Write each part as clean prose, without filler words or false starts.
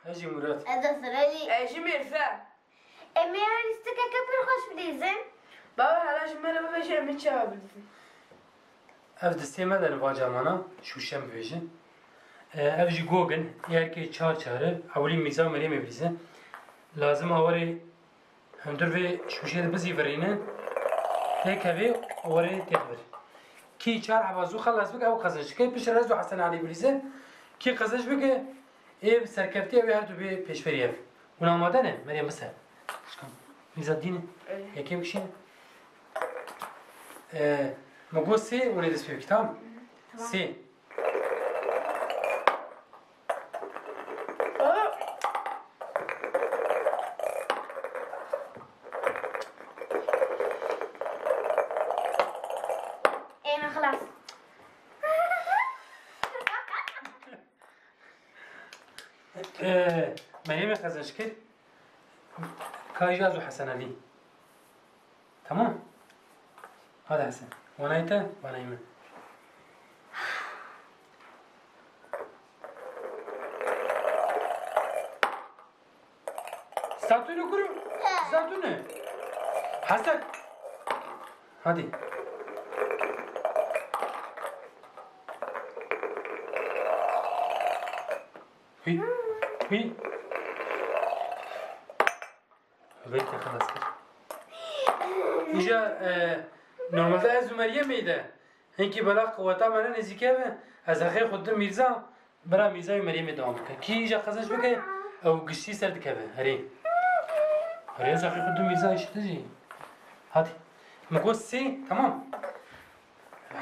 اجي مراد هذا سرالي اجي مرفع امي لستك كبر خوش بليزن بابا علاش مرة ما بجي امي تشاو بلدن اف دستی مدن واجه مانا شوشم بویژن اف جی گوگن یار که چاره اولی میزا مریم بریزه لازم آوری هم در به شوشه بزی ورینه هيك هبي وري تخبر كي شار عبازو خلص بك او قزش كي بيش رزو حسن علي بليزه كي قزش بك ايه سركبتي او هاتو بي بيشفريف ونامادنه مريم بس شكون ميزادين هيك يمشين مقول سي وليد سبيك تمام سي خلاص مريم خزشكر كايجازو حسن علي تمام هذا حسن ونايته ونايمه ساتونو كرو ساتونو حسن هادي هي هي بيت خلاص كده إجا نورمال ده از مریم میده هنگی بلا قوتا من نزیکه به از اخی خود میرزا برا میرزای مریم دوام بکن کی ایجا خزش بکن او گشتی سر دکه به هری از اخی خود میرزا اشته جی هادی مگو سی تمام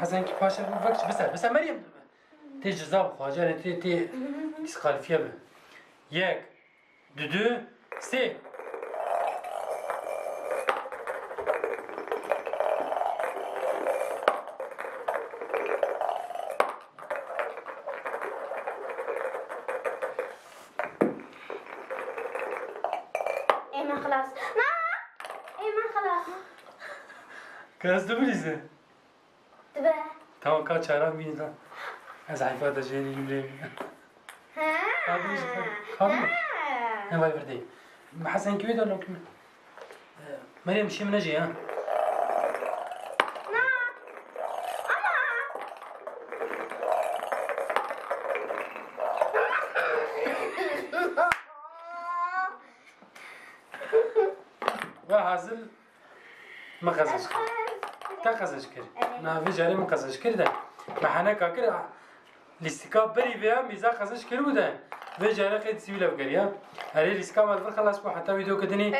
حسن کی پاشه بفکش بس مریم تی جزا بخواجه تی دیسکالیفیه به یک دو سی خلاص ما ايمن خلاص كاس دبليزه تبع تمام كات شارع مين از حيفا جيني جملة ها هذا ما يبردي حسن كبير ولا كم مريم شي من اجي ها وهازل ما خزش تا خزش کرد نه وی جاری ما خزش کرده محنه کا کرد لیستیکا بری بیا میزا خزش کرد بوده وی جاری قید سیویل بگریا هری لیستیکا مال خلاص کو حتی ویدیو کدنی